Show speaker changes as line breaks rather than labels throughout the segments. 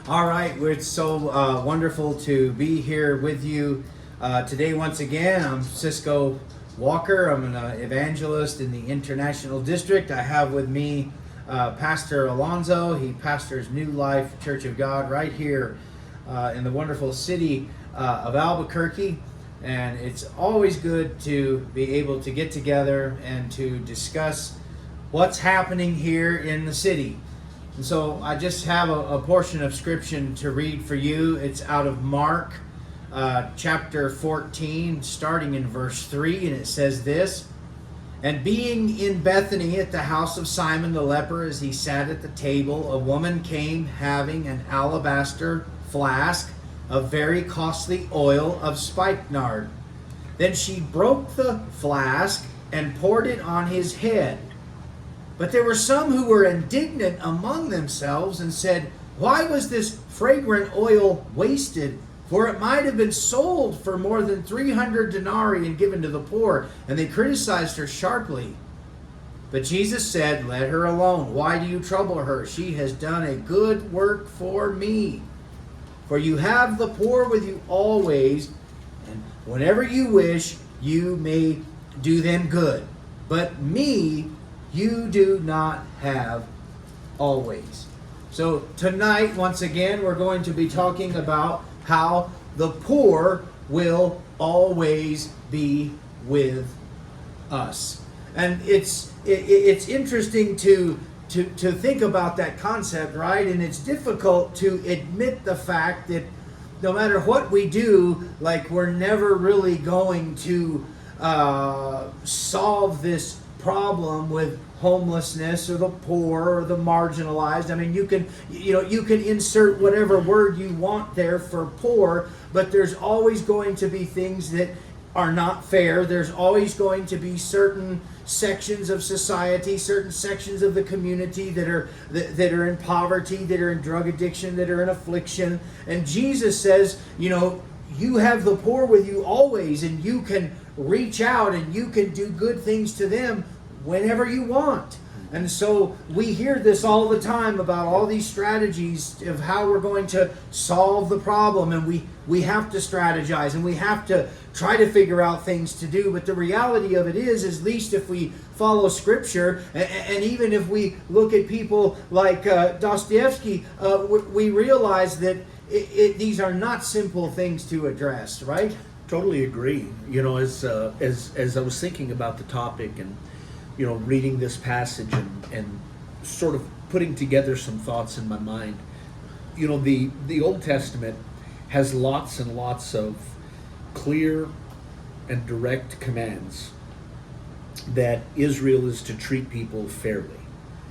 All right, it's so wonderful to be here with you today once again. I'm Cisco Walker. I'm an evangelist in the International District. I have with me Pastor Alonzo. He pastors New Life Church of God right here in the wonderful city of Albuquerque. And it's always good to be able to get together and to discuss what's happening here in the city. And so I just have a portion of scripture to read for you. It's out of Mark chapter 14, starting in verse 3, and it says this: "And being in Bethany at the house of Simon the leper, as he sat at the table, a woman came having an alabaster flask of very costly oil of spikenard. Then she broke the flask and poured it on his head. But there were some who were indignant among themselves and said, 'Why was this fragrant oil wasted? For it might have been sold for more than 300 denarii and given to the poor.' And they criticized her sharply. But Jesus said, 'Let her alone. Why do you trouble her? She has done a good work for me. For you have the poor with you always, and whenever you wish, you may do them good. But me you do not have always.'" So tonight, once again, we're going to be talking about how the poor will always be with us. And it's interesting to think about that concept, right? And it's difficult to admit the fact that no matter what we do, like, we're never really going to solve this problem with homelessness or the poor or the marginalized. I mean, you can insert whatever word you want there for poor, but there's always going to be things that are not fair. There's always going to be certain sections of society, certain sections of the community that are in poverty, that are in drug addiction, that are in affliction. And Jesus says, you have the poor with you always, and you can reach out and you can do good things to them whenever you want. And so we hear this all the time about all these strategies of how we're going to solve the problem, and we have to strategize and we have to try to figure out things to do. But the reality of it is, at least if we follow Scripture, and even if we look at people like Dostoevsky, we realize that these are not simple things to address, right?
Totally agree. As I was thinking about the topic and reading this passage and sort of putting together some thoughts in my mind, the Old Testament has lots and lots of clear and direct commands that Israel is to treat people fairly.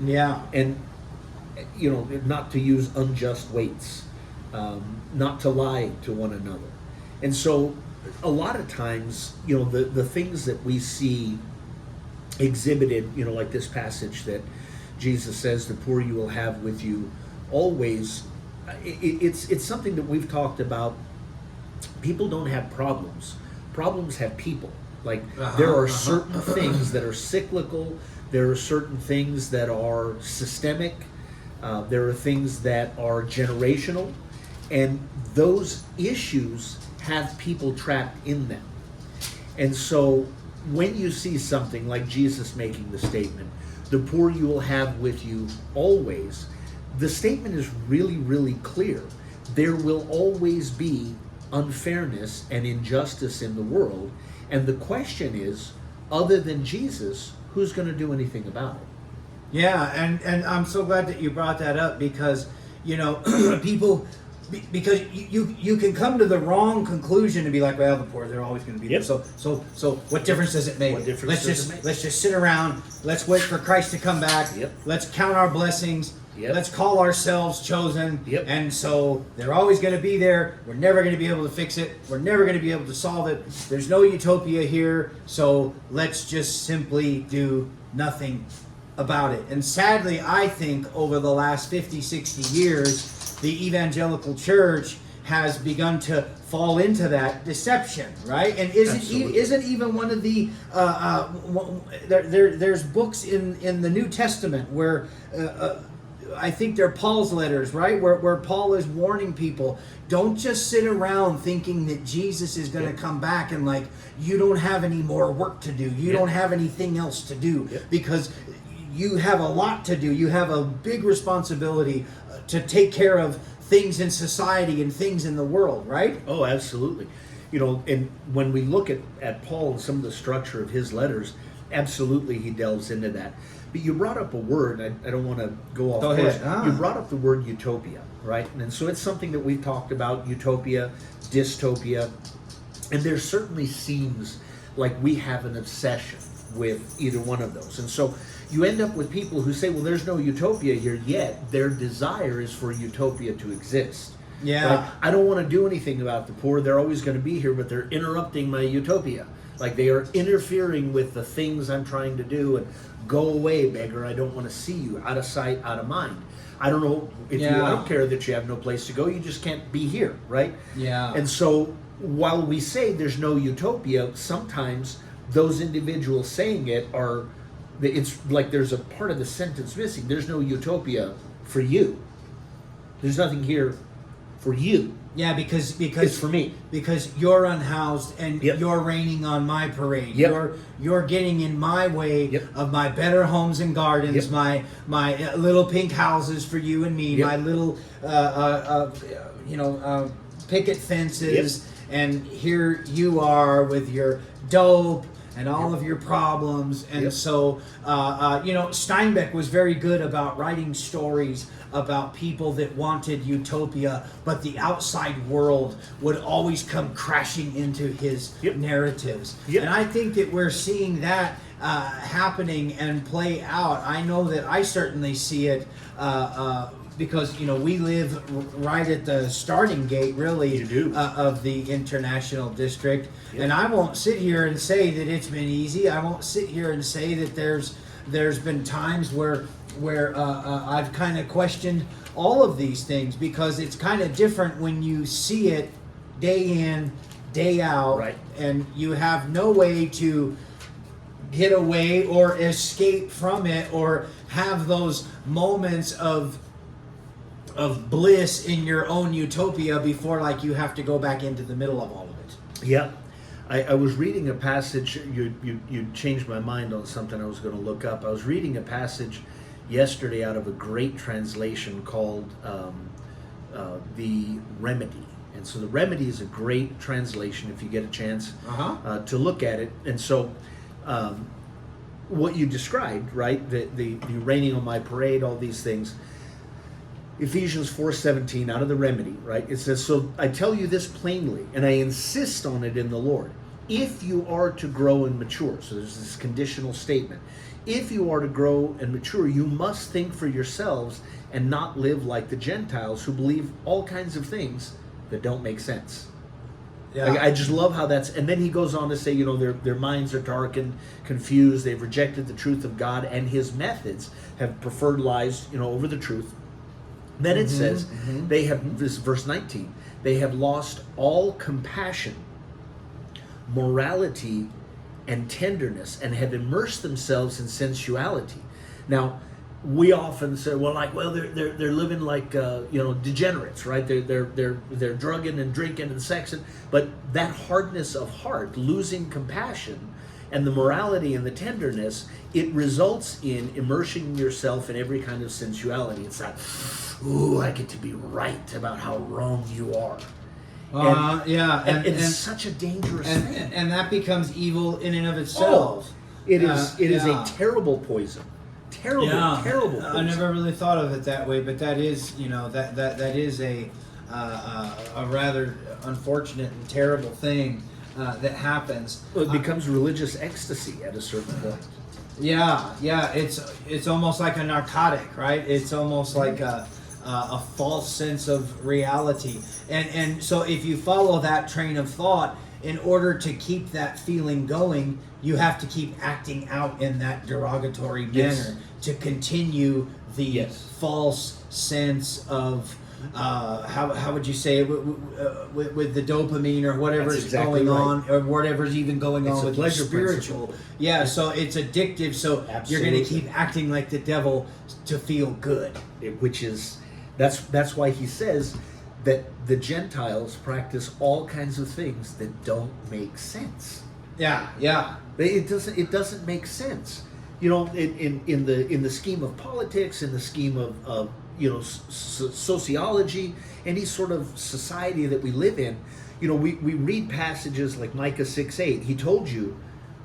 Yeah.
And, not to use unjust weights, not to lie to one another. And so a lot of times, the things that we see exhibited, like this passage that Jesus says, "The poor you will have with you always," it's something that we've talked about. People don't have problems. Problems have people. Like, there are certain things that are cyclical. There are certain things that are systemic. There are things that are generational. And those issues have people trapped in them. And so when you see something like Jesus making the statement, "The poor you will have with you always," the statement is really, really clear. There will always be unfairness and injustice in the world. And the question is, other than Jesus, who's going to do anything about it?
Yeah, and I'm so glad that you brought that up, because, people... Because you can come to the wrong conclusion and be like, well, the poor, they're always going to be there. So what difference does it make? Let's just sit around. Let's wait for Christ to come back.
Yep.
Let's count our blessings.
Yep.
Let's call ourselves chosen.
Yep.
And so they're always going to be there. We're never going to be able to fix it. We're never going to be able to solve it. There's no utopia here. So let's just simply do nothing about it. And sadly, I think over the last 50, 60 years, the evangelical church has begun to fall into that deception, right? And isn't even one of the there's books in the New Testament where I think they're Paul's letters, right? Where Paul is warning people, don't just sit around thinking that Jesus is going to come back and like, you don't have any more work to do. You don't have anything else to do because you have a lot to do. You have a big responsibility to take care of things in society and things in the world, right?
Oh, absolutely. You know, and when we look at Paul and some of the structure of his letters, absolutely he delves into that. But you brought up a word, I don't want to go off course. You brought up the word utopia, right? And so it's something that we've talked about, utopia, dystopia, and there certainly seems like we have an obsession with either one of those. And so you end up with people who say, well, there's no utopia here yet. Their desire is for utopia to exist.
Yeah.
Like, I don't want to do anything about the poor. They're always going to be here, but they're interrupting my utopia. Like they are interfering with the things I'm trying to do, and go away, beggar. I don't want to see you. Out of sight, out of mind. I don't know if you, I don't care that you have no place to go. You just can't be here, right?
Yeah.
And so while we say there's no utopia, sometimes those individuals saying it are, it's like there's a part of the sentence missing. There's no utopia for you. There's nothing here for you.
Yeah, because
It's for me.
Because you're unhoused and you're raining on my parade. You're getting in my way of my better homes and gardens, my little pink houses for you and me, my little picket fences, and here you are with your dope and all of your problems. And so Steinbeck was very good about writing stories about people that wanted utopia, but the outside world would always come crashing into his narratives. And I think that we're seeing that happening and play out. I know that I certainly see it because we live right at the starting gate, really, of the International District. And I won't sit here and say that it's been easy. I won't sit here and say that there's been times where I've kind of questioned all of these things, because it's kind of different when you see it day in, day out, and you have no way to get away or escape from it or have those moments of bliss in your own utopia before like you have to go back into the middle of all of it.
Yeah. I was reading a passage, you changed my mind on something I was going to look up. I was reading a passage yesterday out of a great translation called The Remedy. And so The Remedy is a great translation if you get a chance to look at it. And so what you described, right, the raining on my parade, all these things, Ephesians 4:17 out of The Remedy, right? It says, so I tell you this plainly, and I insist on it in the Lord. If you are to grow and mature, so there's this conditional statement. If you are to grow and mature, you must think for yourselves and not live like the Gentiles who believe all kinds of things that don't make sense. Yeah. Like, I just love how that's, and then he goes on to say, their minds are darkened, confused, they've rejected the truth of God, and his methods have preferred lies, over the truth. Then it says, they have, this verse 19, they have lost all compassion, morality, and tenderness, and have immersed themselves in sensuality. Now, we often say, they're living like degenerates, right? They're drugging and drinking and sexing, but that hardness of heart, losing compassion, and the morality and the tenderness, it results in immersing yourself in every kind of sensuality. It's like, ooh, I get to be right about how wrong you are. And it's such a dangerous thing.
And that becomes evil in and of itself.
It is a terrible poison. Terrible poison.
I never really thought of it that way, but that is, that is a rather unfortunate and terrible thing that happens.
Well, it becomes religious ecstasy at a certain point.
Yeah, it's almost like a narcotic, right? It's almost like a false sense of reality. And so if you follow that train of thought, in order to keep that feeling going, you have to keep acting out in that derogatory manner to continue the false sense of how would you say it, with the dopamine or whatever's
That's exactly
going
right.
on, or whatever's even going
It's
on
a
with your
pleasure
spiritual.
principle.
Yeah, so it's addictive. So you're going
Absolutely.
to keep acting like the devil to feel good.
Which is that's why he says that the Gentiles practice all kinds of things that don't make sense.
Yeah, yeah.
It doesn't make sense. You know, in the scheme of politics, in the scheme of you know, sociology, any sort of society that we live in, you know, we read passages like Micah 6:8.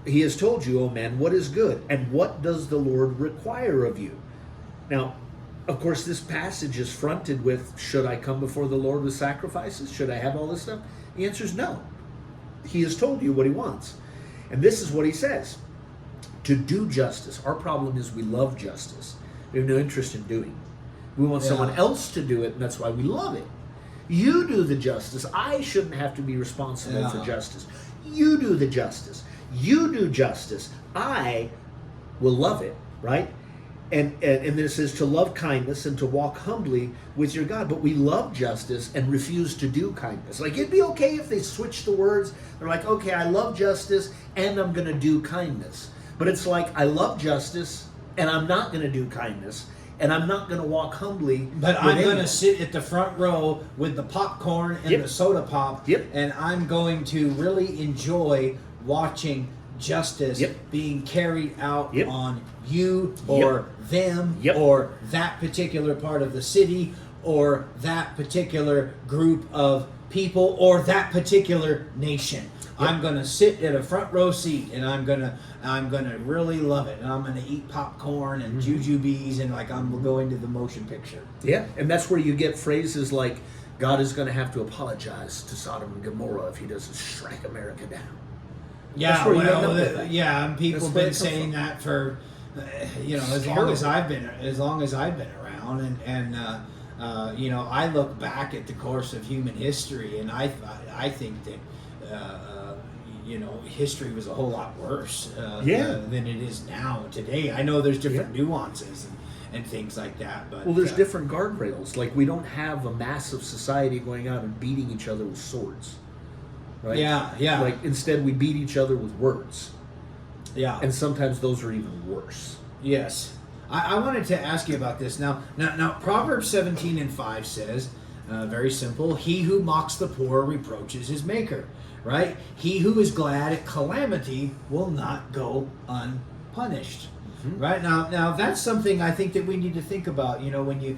He has told you, oh man, what is good, and what does the Lord require of you? Now, of course, this passage is fronted with, should I come before the Lord with sacrifices? Should I have all this stuff? The answer is no. He has told you what he wants. And this is what he says. To do justice. Our problem is we love justice. We have no interest in doing it. We want someone else to do it, and that's why we love it. You do the justice. I shouldn't have to be responsible for justice. You do the justice. You do justice. I will love it, right? And then it says to love kindness and to walk humbly with your God. But we love justice and refuse to do kindness. Like, it'd be okay if they switch the words. They're like, okay, I love justice and I'm going to do kindness. But it's like, I love justice and I'm not going to do kindness. And I'm not going to walk humbly.
But I'm going to sit at the front row with the popcorn and the soda pop.
Yep.
And I'm going to really enjoy watching justice being carried out on you or them or that particular part of the city or that particular group of people or that particular nation. I'm gonna sit at a front row seat and I'm gonna really love it, and I'm gonna eat popcorn and jujubes and like I'm going to the motion picture.
Yeah, and that's where you get phrases like, God is going to have to apologize to Sodom and Gomorrah if he doesn't strike America down.
Yeah, and people have been saying that for you know, as long as I've been around, and you know, I look back at the course of human history, and I think that you know, history was a whole lot worse than it is now today. I know there's different nuances and things like that, but
there's different guardrails. Like, we don't have a massive society going out and beating each other with swords. Right?
Yeah.
Like, instead we beat each other with words.
Yeah.
And sometimes those are even worse.
Yes. I wanted to ask you about this. Now Proverbs 17:5 says, very simple, he who mocks the poor reproaches his maker. Right? He who is glad at calamity will not go unpunished. Right, now that's something I think that we need to think about. You know, when you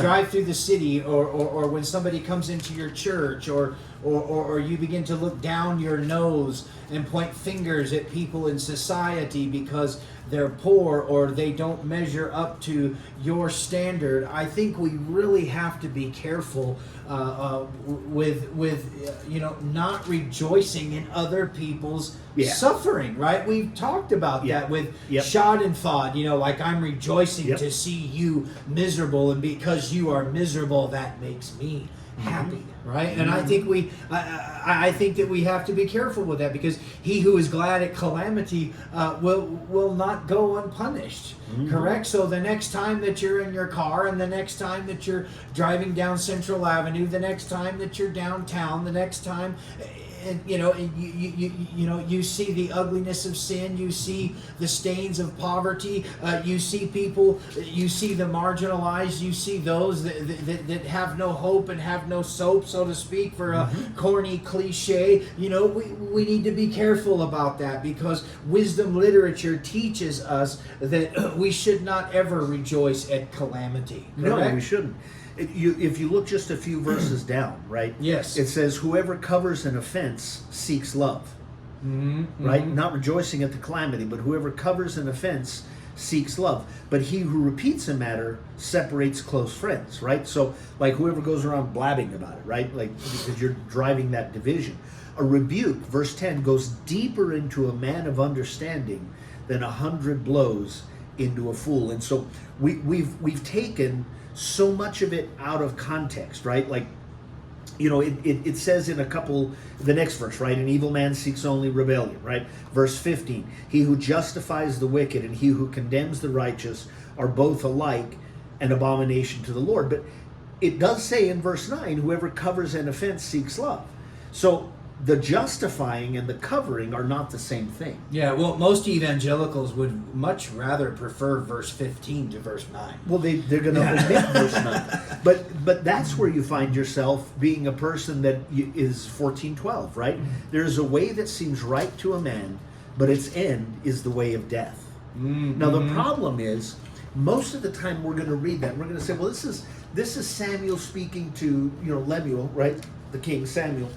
drive through the city, or when somebody comes into your church, or you begin to look down your nose and point fingers at people in society because they're poor or they don't measure up to your standard. I think we really have to be careful with you know, not rejoicing in other people's suffering. Right? We've talked about that with Schadenfreude. You know, like, I'm rejoicing to see you miserable, and because you are miserable, that makes me happy. Right? And I think I think that we have to be careful with that, because he who is glad at calamity will not go unpunished. Correct? So the next time that you're in your car, and the next time that you're driving down Central Avenue, the next time that you're downtown, the next time, and you know, you see the ugliness of sin, you see the stains of poverty, you see people, you see the marginalized, you see those that have no hope and have no soap, so to speak, for a corny cliche. You know, we need to be careful about that, because wisdom literature teaches us that we should not ever rejoice at calamity. Correct?
No, we shouldn't. If you look just a few verses down, right?
Yes.
It says, whoever covers an offense seeks love. Right? Not rejoicing at the calamity, but whoever covers an offense seeks love. But he who repeats a matter separates close friends, right? So, like, whoever goes around blabbing about it, right? Like, because you're driving that division. A rebuke, verse 10, goes deeper into a man of understanding than 100 blows into a fool. And so we've taken so much of it out of context, right? Like, you know, it says in the next verse, right? An evil man seeks only rebellion, right? Verse 15, he who justifies the wicked and he who condemns the righteous are both alike an abomination to the Lord. But it does say in verse 9, whoever covers an offense seeks love. So the justifying and the covering are not the same thing.
Yeah, well, most evangelicals would much rather prefer verse 15 to verse 9.
Well, they're going to omit verse 9. But that's where you find yourself being a person that is 14:12, right? There's a way that seems right to a man, but its end is the way of death.
Mm-hmm.
Now, the problem is, most of the time we're going to read that, and we're going to say, well, this is Samuel speaking to, Lemuel, right? The king, Samuel.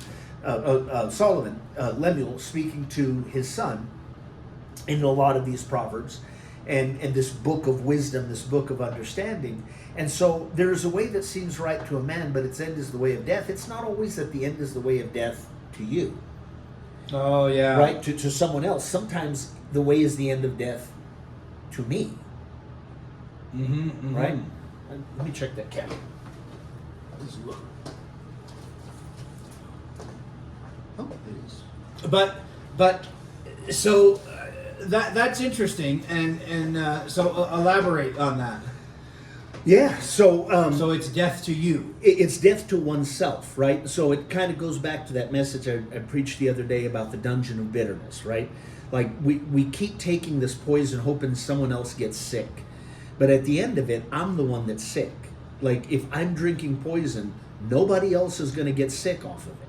Solomon, Lemuel, speaking to his son in a lot of these proverbs and this book of wisdom, this book of understanding. And so there is a way that seems right to a man, but its end is the way of death. It's not always that the end is the way of death to you.
Oh, yeah.
Right? To someone else. Sometimes the way is the end of death to me.
Mm-hmm, mm-hmm.
Right? Let me check that cap. Let's look. Oh, it is.
But so that's interesting, and so elaborate on that.
Yeah, so
So it's death to you.
it's death to oneself, right? So it kind of goes back to that message I preached the other day about the dungeon of bitterness, right? Like we keep taking this poison hoping someone else gets sick, but at the end of it, I'm the one that's sick. Like if I'm drinking poison, nobody else is going to get sick off of it.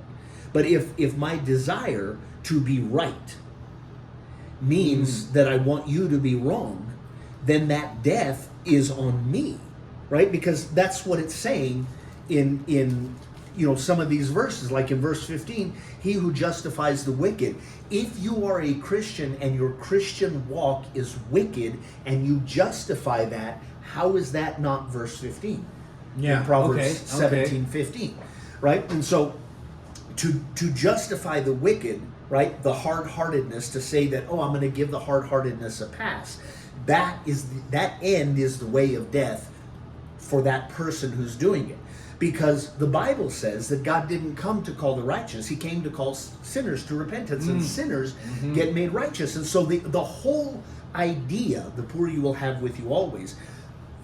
But if my desire to be right means that I want you to be wrong, then that death is on me, right? Because that's what it's saying in some of these verses, like in verse 15, he who justifies the wicked. If you are a Christian and your Christian walk is wicked and you justify that, how is that not verse 15?
Yeah.
In Proverbs
Okay.
17:15, right? And so to justify the wicked, right, the hard-heartedness, to say that, I'm going to give the hard-heartedness a pass, that end is the way of death for that person who's doing it. Because the Bible says that God didn't come to call the righteous, he came to call sinners to repentance, and sinners get made righteous. And so the whole idea, the poor you will have with you always,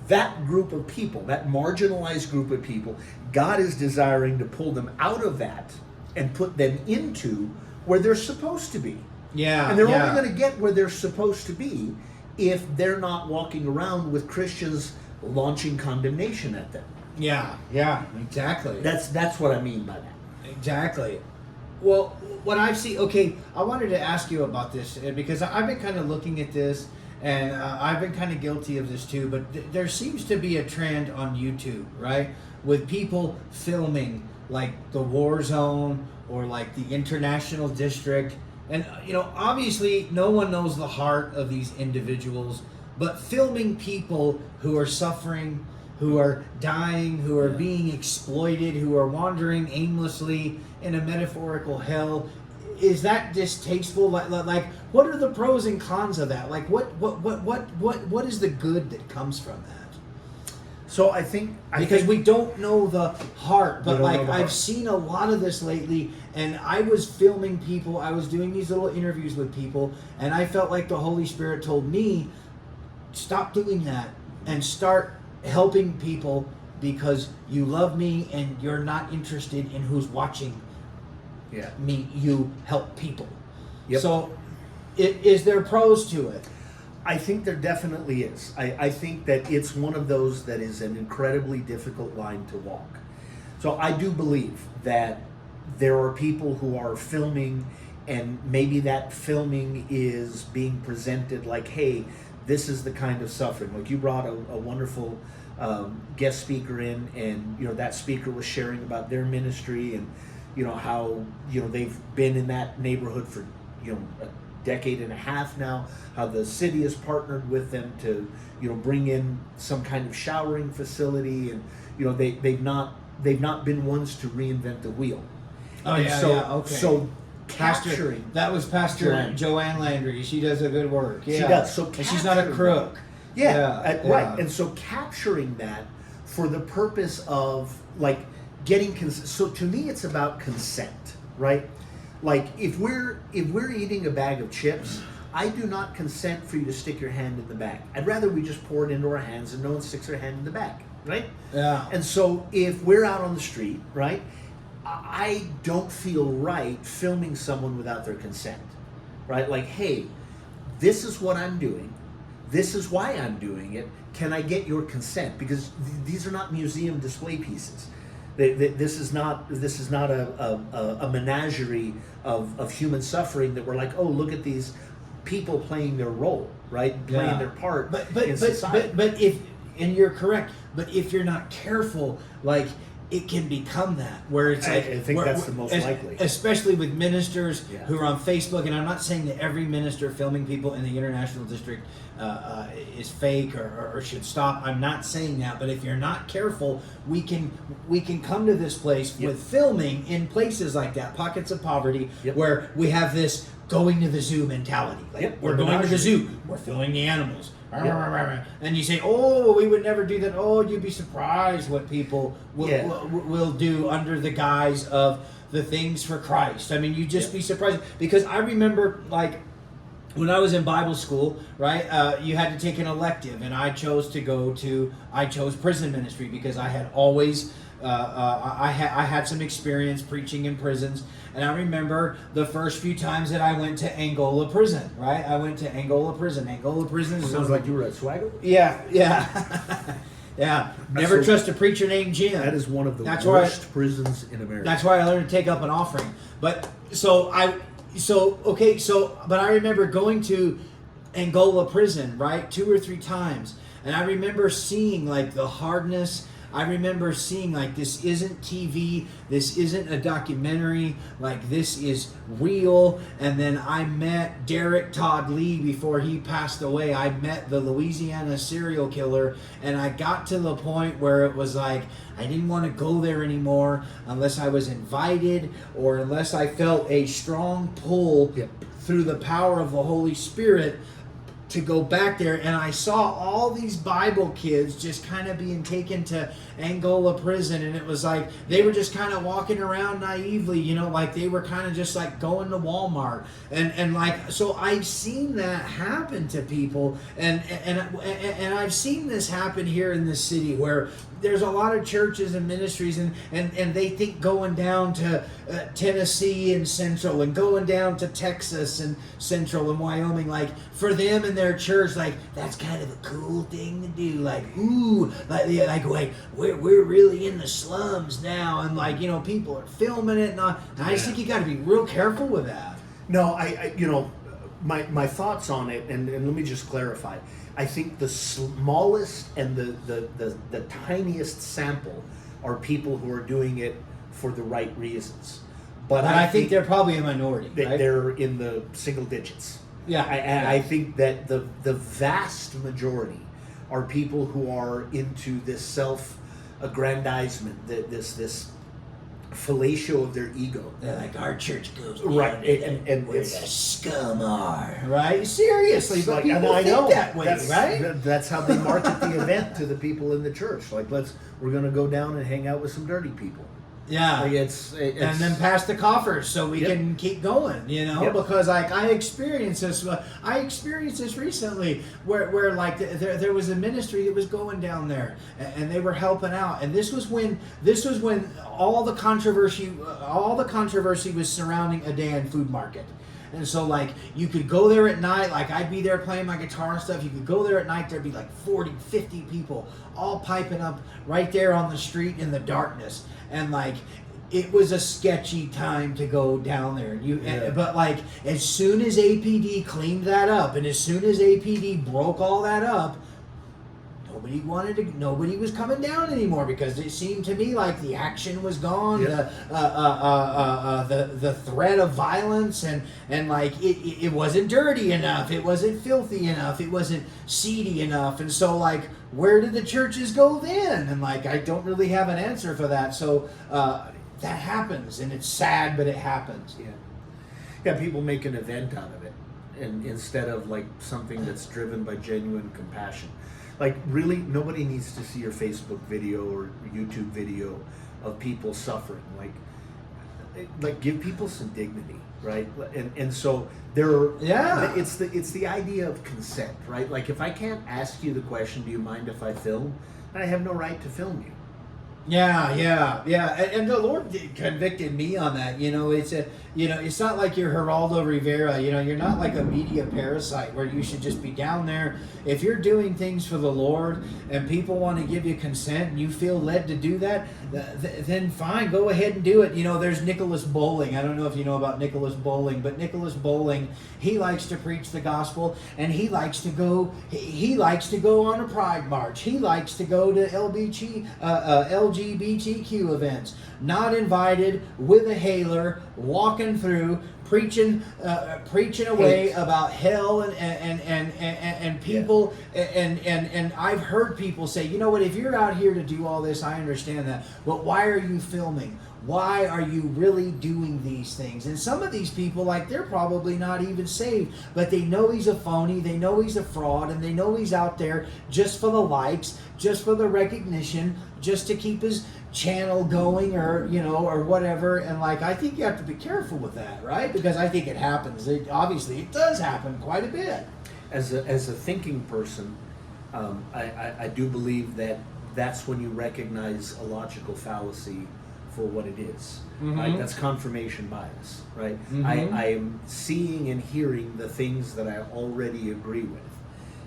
that group of people, that marginalized group of people, God is desiring to pull them out of that and put them into where they're supposed to be.
Yeah.
And they're only going to get where they're supposed to be if they're not walking around with Christians launching condemnation at them.
Yeah, exactly.
That's what I mean by that.
Exactly. Well, what I've seen, okay, I wanted to ask you about this because I've been kind of looking at this, and I've been kind of guilty of this too, but there seems to be a trend on YouTube, right, with people filming like the war zone or like the international district. And, obviously no one knows the heart of these individuals, but filming people who are suffering, who are dying, who are being exploited, who are wandering aimlessly in a metaphorical hell, is that distasteful? Like, what are the pros and cons of that? Like, what is the good that comes from that?
So I think
Because we don't know the heart, but
don't know
like
the
I've
heart.
seen a lot of this lately, and I was filming people, I was doing these little interviews with people, and I felt like the Holy Spirit told me, stop doing that and start helping people because you love me and you're not interested in who's watching me. You help people.
Yep.
So is there pros to it?
I think there definitely is. I think that it's one of those that is an incredibly difficult line to walk. So I do believe that there are people who are filming, and maybe that filming is being presented like, hey, this is the kind of suffering. Like you brought a wonderful guest speaker in, and that speaker was sharing about their ministry and how they've been in that neighborhood for a decade and a half now, how the city has partnered with them to bring in some kind of showering facility, and they've not been ones to reinvent the wheel.
Oh,
And
yeah,
so,
yeah, okay.
So
Pastor,
capturing
that was Pastor Joanne Landry. She does a good work. Yeah.
She does. So
and she's not a
capturing
crook.
right. And so capturing that for the purpose of like getting so to me it's about consent, right? Like if we're eating a bag of chips, I do not consent for you to stick your hand in the bag. I'd rather we just pour it into our hands and no one sticks their hand in the bag. right?
Yeah.
And so if we're out on the street, right, I don't feel right filming someone without their consent, right? Like, hey, this is what I'm doing. This is why I'm doing it. Can I get your consent? Because these are not museum display pieces. This is not a menagerie of human suffering that we're like, oh, look at these people playing their role, right? Playing their part in society.
But if, and you're correct, but if you're not careful, like, it can become that, where it's like,
I think that's the most likely.
Especially with ministers
Yeah.
who are on Facebook, and I'm not saying that every minister filming people in the International District is fake or should stop. I'm not saying that, but if you're not careful, we can come to this place
Yep.
with filming in places like that, pockets of poverty,
Yep.
where we have this going to the zoo mentality. Like,
Yep.
we're going to the zoo, we're filming the animals.
Yep.
And you say, oh, we would never do that. Oh, you'd be surprised what people will do under the guise of the things for Christ. I mean, you'd just be surprised. Because I remember, like, when I was in Bible school, right, you had to take an elective, and I chose prison ministry because I had always, I had some experience preaching in prisons. And I remember the first few times that I went to Angola prison, right? I went to Angola prison. Angola prison
Sounds like you were at Swagger.
Yeah. Yeah. Never trust a preacher named Jim.
That is one of the worst prisons in America.
That's why I learned to take up an offering. But but I remember going to Angola prison, right, 2 or 3 times. And I remember seeing, like, the hardness. I remember seeing, like, this isn't TV, this isn't a documentary, like, this is real. And then I met Derek Todd Lee before he passed away. I met the Louisiana serial killer, and I got to the point where it was like, I didn't want to go there anymore unless I was invited or unless I felt a strong pull through the power of the Holy Spirit to go back there. And I saw all these Bible kids just kind of being taken to Angola prison, and it was like they were just kind of walking around naively, you know, like they were kind of just like going to Walmart, and like, so I've seen that happen to people, and I've seen this happen here in this city where there's a lot of churches and ministries, and they think going down to Tennessee and Central, and going down to Texas and Central and Wyoming, like, for them and their church, like, that's kind of a cool thing to do. Like, ooh, like wait, we're really in the slums now, and, like, you know, people are filming it, and I just think you got to be real careful with that.
No, I you know, my thoughts on it, and let me just clarify. I think the smallest and the tiniest sample are people who are doing it for the right reasons. But
I think they're probably a minority. Right?
They're in the single digits.
Yeah.
I think that the vast majority are people who are into this self-aggrandizement, this fellatio of their ego.
They're like, our church goes
right,
and where the scum are, right? Seriously, but
like,
people
I
think
know
that way, right?
That's how they market the event to the people in the church. Like, we're going to go down and hang out with some dirty people.
Yeah,
like it's
and then pass the coffers so we can keep going, you know, because like I experienced this recently where like there was a ministry that was going down there, and they were helping out, and this was when all the controversy was surrounding a Dan food market. And so, like, you could go there at night, like, I'd be there playing my guitar and stuff. You could go there at night, there'd be like 40, 50 people all piping up right there on the street in the darkness. And, like, it was a sketchy time to go down there. But, like, as soon as APD cleaned that up, and as soon as APD broke all that up, nobody was coming down anymore, because it seemed to me like the action was gone, the threat of violence, and like it wasn't dirty enough, it wasn't filthy enough, it wasn't seedy enough, and so, like, where did the churches go then? And, like, I don't really have an answer for that. So that happens, and it's sad, but it happens.
Yeah, people make an event out of it, and instead of, like, something that's driven by genuine compassion. Like, really, nobody needs to see your Facebook video or YouTube video of people suffering. Like give people some dignity, right? And so it's the idea of consent, right? Like, if I can't ask you the question, do you mind if I film? I have no right to film you.
Yeah. And the Lord convicted me on that. It's not like you're Geraldo Rivera. You're not like a media parasite where you should just be down there. If you're doing things for the Lord and people want to give you consent and you feel led to do that, then fine, go ahead and do it. There's Nicholas Bowling. I don't know if you know about Nicholas Bowling, but Nicholas Bowling, he likes to preach the gospel, and he likes to go. He likes to go on a pride march. He likes to go to LGBTQ events, not invited, with a hailer, walking through, preaching away about hell and people, and I've heard people say, you know what, if you're out here to do all this, I understand that, but why are you filming? Why are you really doing these things? And some of these people, like, they're probably not even saved, but they know he's a phony, they know he's a fraud, and they know he's out there just for the likes, just for the recognition, just to keep his channel going, or whatever. And like, I think you have to be careful with that, right? Because I think it happens. Obviously it does happen quite a bit.
As a thinking person, I do believe that that's when you recognize a logical fallacy for what it is.
Mm-hmm.
Right? That's confirmation bias, right?
Mm-hmm.
I am seeing and hearing the things that I already agree with.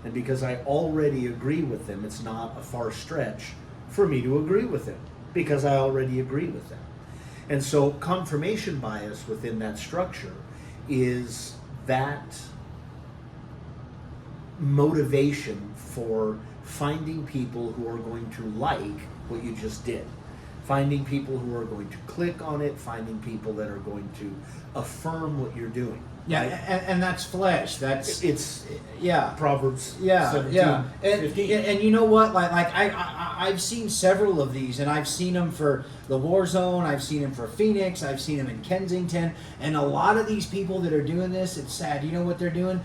And because I already agree with them, it's not a far stretch for me to agree with them, because I already agree with them. And so confirmation bias within that structure is that motivation for finding people who are going to like what you just did. Finding people who are going to click on it, finding people that are going to affirm what you're doing.
Yeah,
right?
and that's flesh. It's
Proverbs 17,
and
15.
And you know what? Like I've seen several of these, and I've seen them for the War Zone. I've seen them for Phoenix. I've seen them in Kensington. And a lot of these people that are doing this, it's sad. You know what they're doing?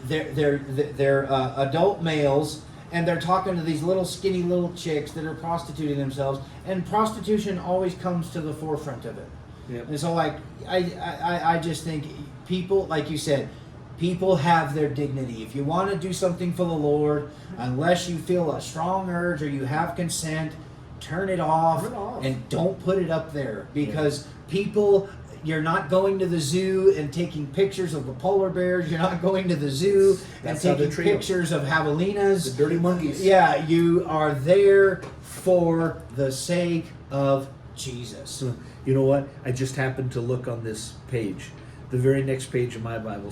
They're adult males. And they're talking to these little skinny little chicks that are prostituting themselves, and prostitution always comes to the forefront of it.
Yep.
And so, like, I just think people, like you said, people have their dignity. If you want to do something for the Lord, unless you feel a strong urge or you have consent, turn it off. And don't put it up there, because people. You're not going to the zoo and taking pictures of the polar bears. You're not going to the zoo and taking pictures of javelinas.
The dirty monkeys.
Yeah, you are there for the sake of Jesus.
You know what? I just happened to look on this page. The very next page of my Bible,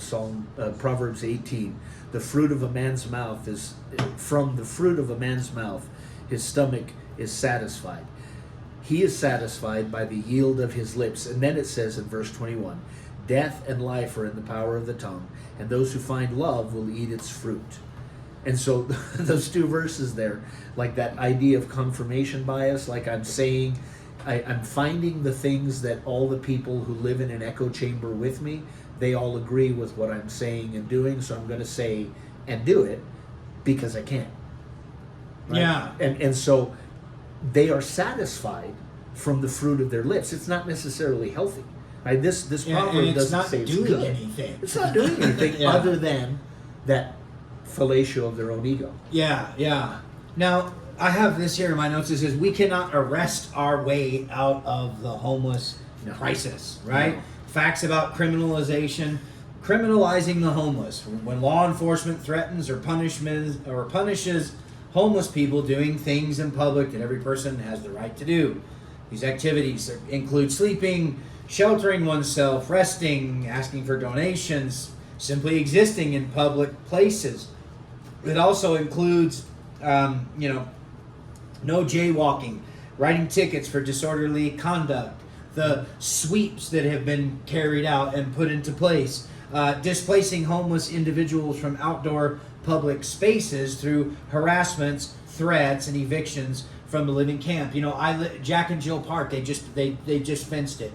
Proverbs 18. The fruit of a man's mouth is, from the fruit of a man's mouth, his stomach is satisfied. He is satisfied by the yield of his lips. And then it says in verse 21, death and life are in the power of the tongue, and those who find love will eat its fruit. And so those two verses there, like that idea of confirmation bias, like I'm saying, I'm finding the things that all the people who live in an echo chamber with me, they all agree with what I'm saying and doing, so I'm going to say and do it because I can. Right?
Yeah.
And so they are satisfied from the fruit of their lips. It's not necessarily healthy. Right? This proverb doesn't say it's good.
Anything.
It's not doing anything other than that fellatio of their own ego.
Yeah. Now, I have this here in my notes. It says, we cannot arrest our way out of the homeless crisis, right?
No.
Facts about criminalization. Criminalizing the homeless. When law enforcement threatens or punishes homeless people doing things in public that every person has the right to do. These activities include sleeping, sheltering oneself, resting, asking for donations, simply existing in public places. It also includes, no jaywalking, writing tickets for disorderly conduct, the sweeps that have been carried out and put into place, displacing homeless individuals from outdoor public spaces through harassments, threats, and evictions from the living camp. Jack and Jill Park, they just fenced it.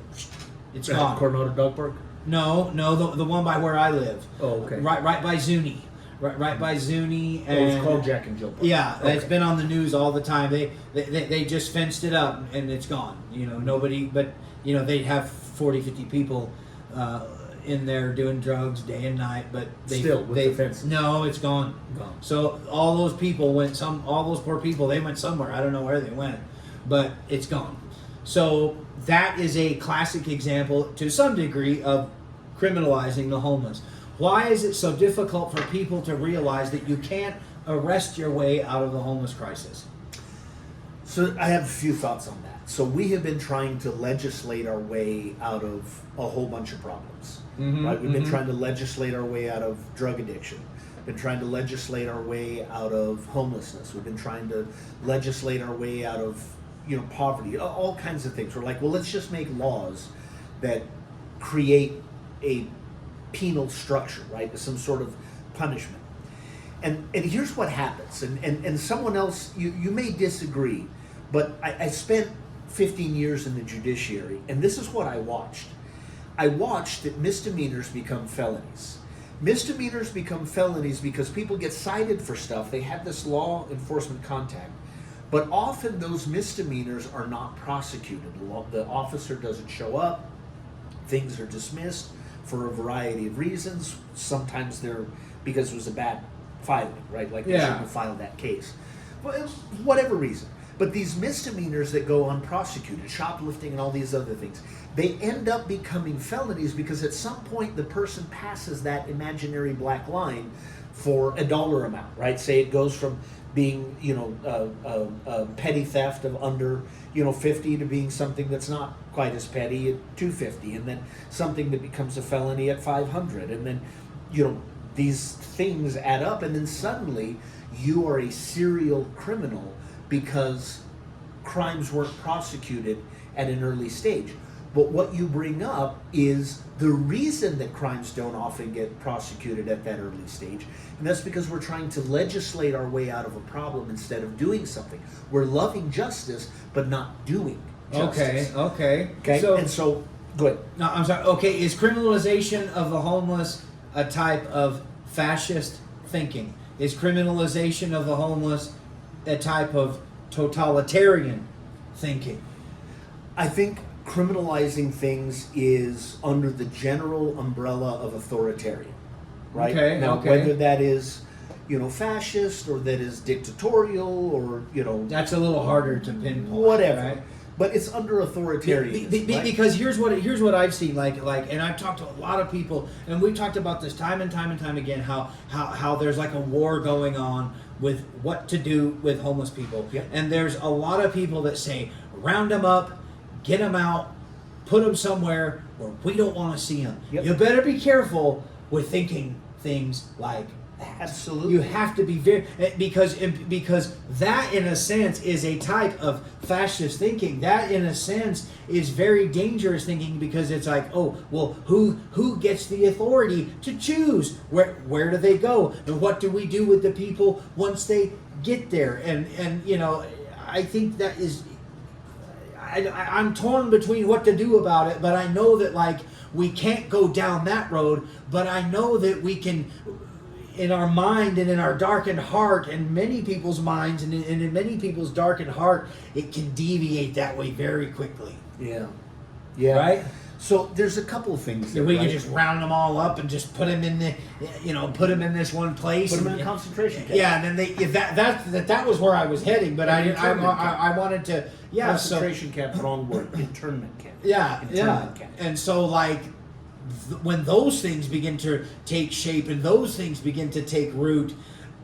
It's gone.
Coronado Dog Park?
No, the one by where I live.
Oh, okay.
Right by Zuni. Right by Zuni. And
it's called Jack and Jill Park.
Yeah,
okay.
It's been on the news all the time. They just fenced it up and it's gone. Nobody, but they'd have 40, 50 people in there doing drugs day and night, but
Still with the fences.
No, it's gone.
Gone.
So all those people went all those poor people, they went somewhere. I don't know where they went, but it's gone. So that is a classic example to some degree of criminalizing the homeless. Why is it so difficult for people to realize that you can't arrest your way out of the homeless crisis?
So I have a few thoughts on that. So we have been trying to legislate our way out of a whole bunch of problems, right? We've been trying to legislate our way out of drug addiction. Been trying to legislate our way out of homelessness. We've been trying to legislate our way out of, poverty, all kinds of things. We're like, well, let's just make laws that create a penal structure, right? Some sort of punishment. And here's what happens. And someone else, you may disagree, but I spent 15 years in the judiciary, and this is what I watched. I watched that misdemeanors become felonies. Misdemeanors become felonies because people get cited for stuff. They have this law enforcement contact. But often those misdemeanors are not prosecuted. The officer doesn't show up. Things are dismissed for a variety of reasons. Sometimes they're because it was a bad filing, right? Like they shouldn't have filed that case. Well, whatever reason. But these misdemeanors that go unprosecuted, shoplifting and all these other things, they end up becoming felonies because at some point the person passes that imaginary black line for a dollar amount, right? Say it goes from being, a petty theft of under, 50 to being something that's not quite as petty at 250, and then something that becomes a felony at 500, and then, these things add up, and then suddenly you are a serial criminal because crimes weren't prosecuted at an early stage. But what you bring up is the reason that crimes don't often get prosecuted at that early stage, and that's because we're trying to legislate our way out of a problem instead of doing something. We're loving justice, but not doing justice.
Okay.
So, go ahead.
No, I'm sorry. Okay, is criminalization of the homeless a type of fascist thinking? Is criminalization of the homeless a type of totalitarian thinking?
I think criminalizing things is under the general umbrella of authoritarian, right? Whether that is, fascist or that is dictatorial or,
That's a little harder to pinpoint.
Whatever.
Right?
But it's under authoritarian. Right?
Because here's what I've seen, and I've talked to a lot of people, and we've talked about this time and time and time again, how there's like a war going on with what to do with homeless people.
Yep.
And there's a lot of people that say, round them up, get them out, put them somewhere where we don't want to see them.
Yep.
You better be careful with thinking things like that.
Absolutely.
You have to be very, because that in a sense is a type of fascist thinking. That in a sense is very dangerous thinking, because it's like, oh, well, who gets the authority to choose where do they go, and what do we do with the people once they get there? And I think that is, I'm torn between what to do about it, but I know that we can't go down that road, but I know that we can, in our mind and in our darkened heart, and many people's minds and in many people's darkened heart, it can deviate that way very quickly.
Yeah.
Right?
So there's a couple of things
that we can just round them all up and just put them in in this one place.
Put them in a concentration camp.
Yeah, and then that was where I was heading, but I wanted to. Yeah,
concentration camp, wrong word. Internment camp.
Internment camp. And so when those things begin to take shape and those things begin to take root,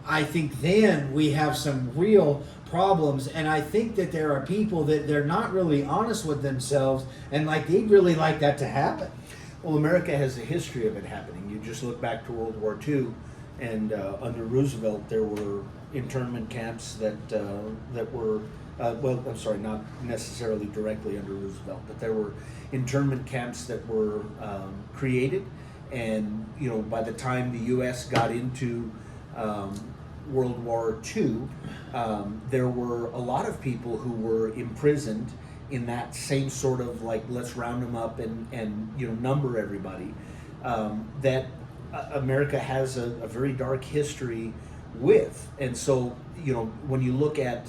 I think then we have some real problems. And I think that there are people that they're not really honest with themselves, and they'd really like that to happen.
Well, America has a history of it happening. You just look back to World War II, and under Roosevelt there were internment camps that were not necessarily directly under Roosevelt, but there were internment camps that were created, and by the time the U.S. got into World War II, there were a lot of people who were imprisoned in that same sort of let's round them up and number everybody. That America has a very dark history with. And so, when you look at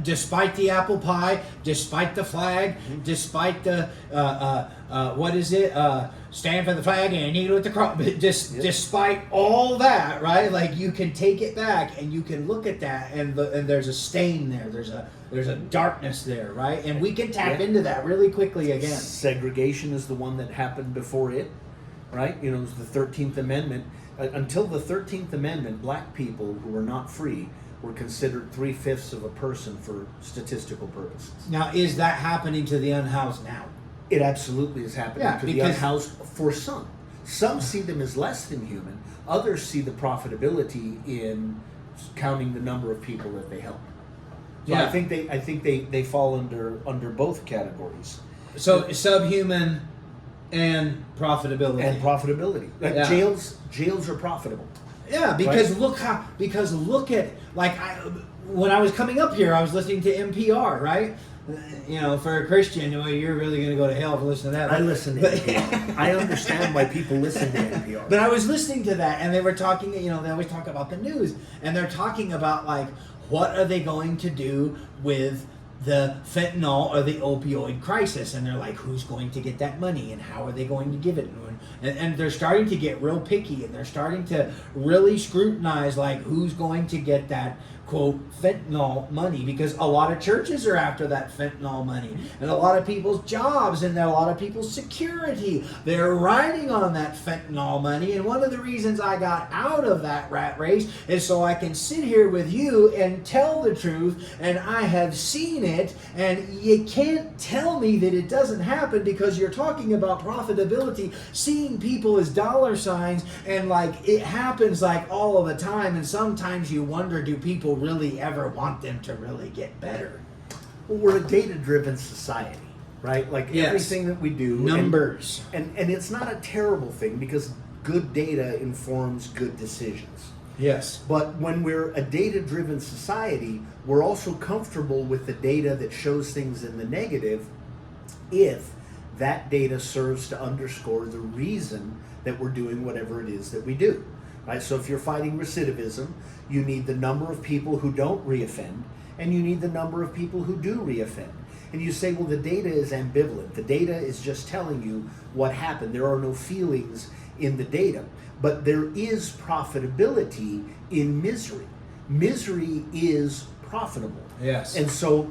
despite the apple pie, despite the flag, despite the what is it? Stand for the flag and kneel with the cross. Despite all that, right? Like, you can take it back and you can look at that, and there's a stain there. There's a darkness there, right? And we can tap into that really quickly again.
Segregation is the one that happened before it, right? It was the 13th Amendment. Until the 13th Amendment, black people who were not free were considered 3/5 of a person for statistical purposes.
Now, is that happening to the unhoused now?
It absolutely is happening to the unhoused for some. Some see them as less than human. Others see the profitability in counting the number of people that they help. So I think they fall under both categories.
So subhuman and profitability.
Jails are profitable.
Yeah, because look at, like, when I was coming up here, I was listening to NPR, right? For a Christian, you're really going to go to hell for listening to that.
I listen to NPR. I understand why people listen to NPR.
But I was listening to that, and they were talking, they always talk about the news, and they're talking about, like, what are they going to do with the fentanyl or the opioid crisis? And they're like, who's going to get that money, and how are they going to give it? And they're starting to get real picky, and they're starting to really scrutinize, like, who's going to get that, quote, fentanyl money, because a lot of churches are after that fentanyl money, and a lot of people's jobs and a lot of people's security, they're riding on that fentanyl money. And one of the reasons I got out of that rat race is so I can sit here with you and tell the truth, and I have seen it, and you can't tell me that it doesn't happen, because you're talking about profitability, seeing people as dollar signs, and, like, it happens, like, all of the time. And sometimes you wonder, do people really ever want them to really get better?
Well, we're a data-driven society, right? Like, everything that we do,
numbers,
and it's not a terrible thing, because good data informs good decisions.
Yes.
But when we're a data-driven society, we're also comfortable with the data that shows things in the negative, if that data serves to underscore the reason that we're doing whatever it is that we do. Right? So if you're fighting recidivism, you need the number of people who don't reoffend, and you need the number of people who do reoffend. And you say, well, the data is ambivalent. The data is just telling you what happened. There are no feelings in the data. But there is profitability in misery. Misery is profitable.
Yes.
And so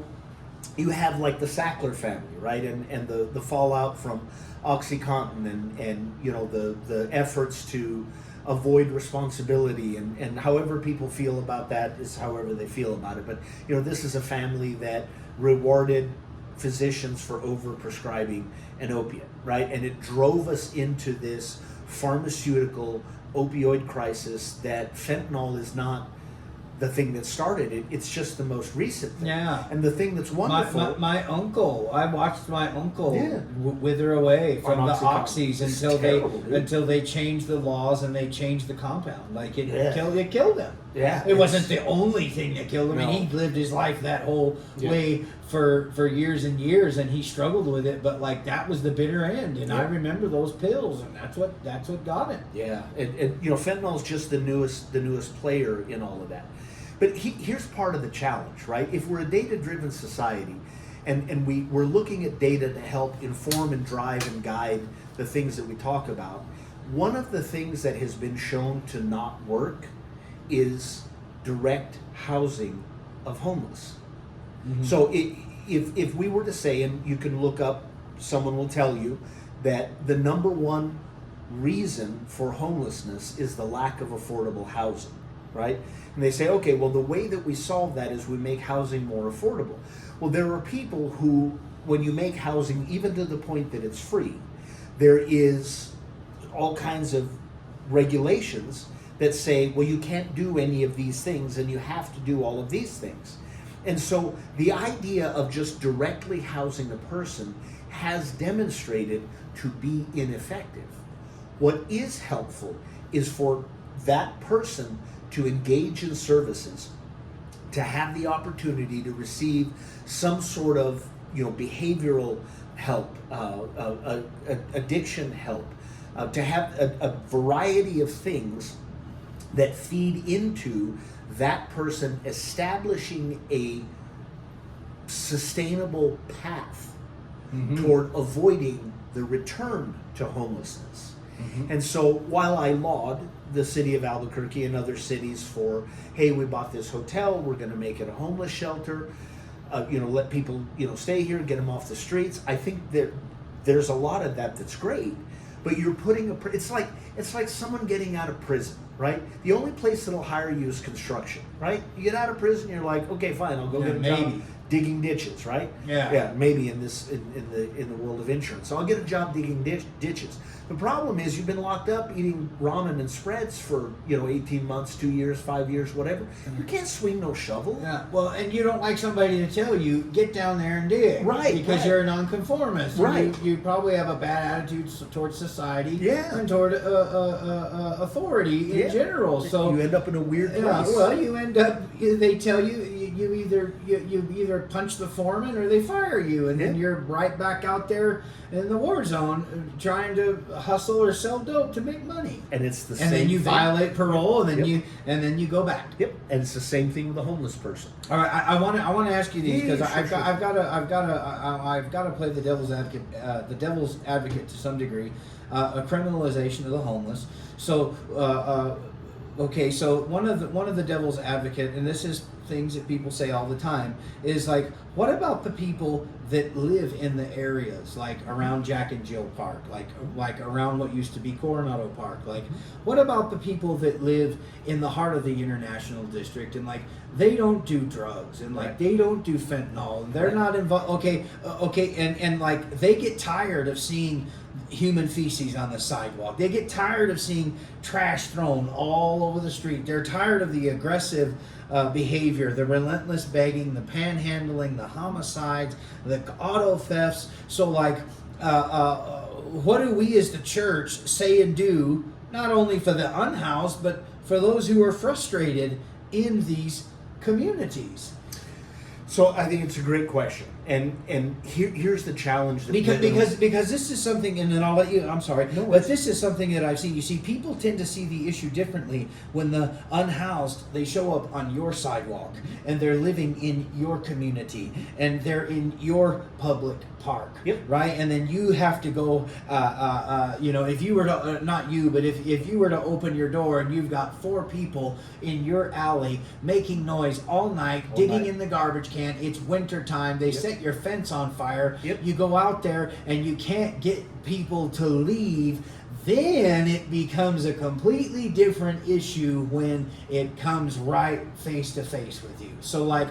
you have, like, the Sackler family, right? And the fallout from OxyContin, and the efforts to avoid responsibility, and however people feel about that is however they feel about it. But this is a family that rewarded physicians for overprescribing an opiate, right? And it drove us into this pharmaceutical opioid crisis, that fentanyl is not the thing that started it. It's just the most recent thing.
Yeah.
And the thing that's wonderful.
My uncle, I watched my uncle wither away from the oxys until they changed the laws and they changed the compound. Like, it killed him.
Yeah.
It wasn't the only thing that killed him.
No.
I mean, he lived his life that whole way for years and years, and he struggled with it. But, like, that was the bitter end. And I remember those pills, and that's what got him.
Yeah. And fentanyl is just the newest player in all of that. But here's part of the challenge, right? If we're a data-driven society, and we're looking at data to help inform and drive and guide the things that we talk about, one of the things that has been shown to not work is direct housing of homeless. Mm-hmm. So if we were to say, and you can look up, someone will tell you that the number one reason for homelessness is the lack of affordable housing, right? And they say, okay, well, the way that we solve that is we make housing more affordable. Well, there are people who, when you make housing, even to the point that it's free, there is all kinds of regulations that say, well, you can't do any of these things, and you have to do all of these things. And so the idea of just directly housing a person has demonstrated to be ineffective. What is helpful is for that person to engage in services, to have the opportunity to receive some sort of behavioral help, addiction help, to have a variety of things that feed into that person establishing a sustainable path toward avoiding the return to homelessness. And so while I laud the city of Albuquerque and other cities for, hey, we bought this hotel, we're going to make it a homeless shelter, let people, stay here, get them off the streets. I think there's a lot of that that's great, but you're putting it's like someone getting out of prison, right? The only place that'll hire you is construction, right? You get out of prison, you're like, okay, fine, I'll go get a job digging ditches, right? Yeah, maybe in the world of insurance. So I'll get a job digging ditches. The problem is you've been locked up eating ramen and spreads for 18 months, 2 years, 5 years, whatever. You can't swing no shovel.
Yeah. Well, and you don't like somebody to tell you get down there and dig,
right?
Because you're a nonconformist,
right?
You probably have a bad attitude towards society, and toward authority in general. So
you end up in a weird place.
Well, you end up. They tell you either punch the foreman or they fire you, and then you're right back out there in the war zone trying to hustle or sell dope to make money.
And it's the same.
And then you
thing.
violate parole, and then you go back.
Yep. And it's the same thing with a homeless person.
All right, I want to ask you these because I've got to play the devil's advocate to some degree, a criminalization of the homeless. So okay, so one of the devil's advocate, and this is things that people say all the time, is like, what about the people that live in the areas like around Jack and Jill Park, like around what used to be Coronado Park? Like, what about the people that live in the heart of the International District and like they don't do drugs and like they don't do fentanyl and they're not involved? Okay, and like they get tired of seeing human feces on the sidewalk. They get tired of seeing trash thrown all over the street. They're tired of the aggressive behavior, the relentless begging, the panhandling, the homicides, the auto thefts. So like, what do we as the church say and do, not only for the unhoused, but for those who are frustrated in these communities?
So I think it's a great question, and here's the challenge.
Because this is something, and then I'll let you. I'm sorry, but this is something that I've seen. You see, people tend to see the issue differently when the unhoused, they show up on your sidewalk and they're living in your community and they're in your public park, right? And then you have to go. If you were to not you, but if you were to open your door and you've got 4 people in your alley making noise all night, digging in the garbage can. It's winter time. They set your fence on fire. You go out there and you can't get people to leave. Then it becomes a completely different issue when it comes right face to face with you. So like,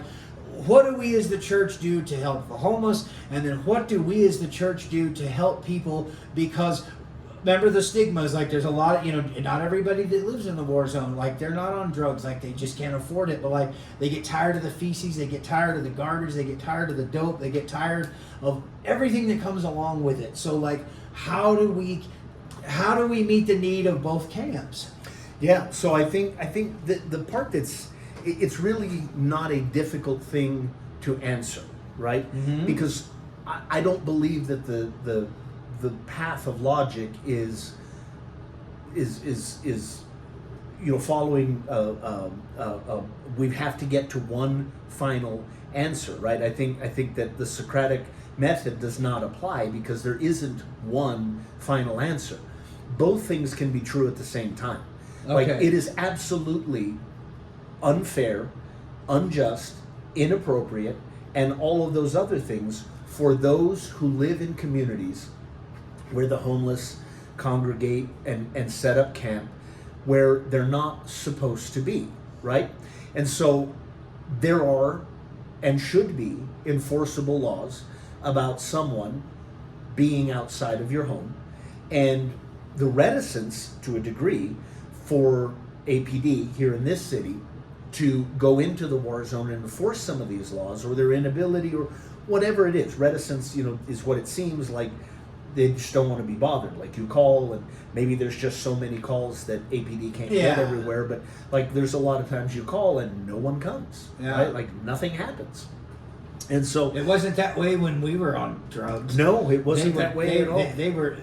what do we as the church do to help the homeless? And then what do we as the church do to help people? Because remember the stigmas, like there's a lot of, not everybody that lives in the war zone, like they're not on drugs, like they just can't afford it, but like they get tired of the feces, they get tired of the garbage, they get tired of the dope, they get tired of everything that comes along with it. So like, how do we meet the need of both camps?
Yeah, so I think that the part it's really not a difficult thing to answer, right? Because I don't believe that the path of logic is following we have to get to one final answer, right? I think that the Socratic method does not apply because there isn't one final answer. Both things can be true at the same time. Like, it is absolutely unfair, unjust, inappropriate, and all of those other things for those who live in communities where the homeless congregate and set up camp where they're not supposed to be, right? And so there are and should be enforceable laws about someone being outside of your home, and the reticence to a degree for APD here in this city to go into the war zone and enforce some of these laws, or their inability, or whatever it is. Reticence, is what it seems like. They just don't want to be bothered. Like, you call, and maybe there's just so many calls that APD can't get everywhere. But like, there's a lot of times you call and no one comes. Right? Like, nothing happens. And so
it wasn't that way when we were on drugs.
No, it wasn't that way at all.
They were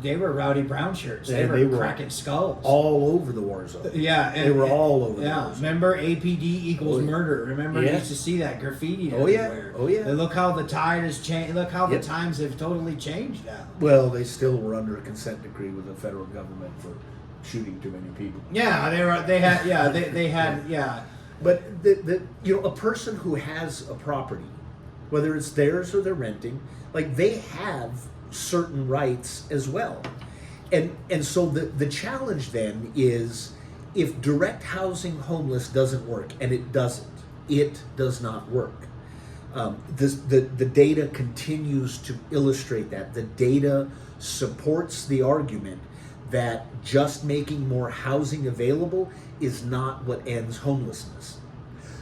they were rowdy brown shirts. They were cracking skulls
all over the war zone.
Yeah,
they were all over.
Yeah,
the war zone.
Remember APD equals murder. Remember, you used to see that graffiti everywhere.
Oh yeah.
And look how the tide has changed. Look how the times have totally changed now.
Well, they still were under a consent decree with the federal government for shooting too many people.
Yeah, they had.
But a person who has a property, whether it's theirs or they're renting, like they have certain rights as well. And so the challenge then is, if direct housing homeless doesn't work, and it doesn't, it does not work. The data continues to illustrate that. The data supports the argument that just making more housing available is not what ends homelessness.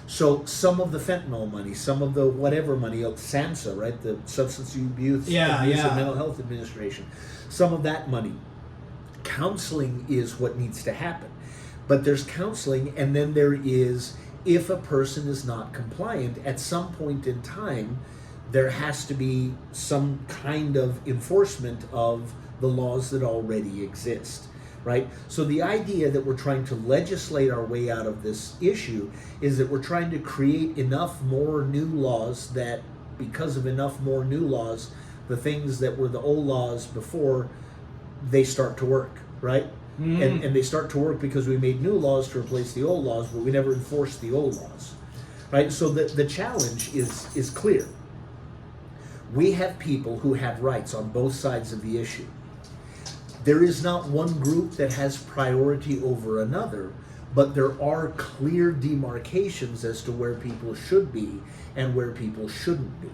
So some of the fentanyl money, some of the whatever money, SAMHSA, right, the Substance Abuse and Mental Health Administration, some of that money, counseling is what needs to happen. But there's counseling, and then there is, if a person is not compliant, at some point in time, there has to be some kind of enforcement of the laws that already exist, right? So the idea that we're trying to legislate our way out of this issue is that we're trying to create enough more new laws that, because of enough more new laws, the things that were the old laws before, they start to work, right? Mm-hmm. And they start to work because we made new laws to replace the old laws, but we never enforced the old laws, right? So the challenge is clear. We have people who have rights on both sides of the issue. There is not one group that has priority over another, but there are clear demarcations as to where people should be and where people shouldn't be.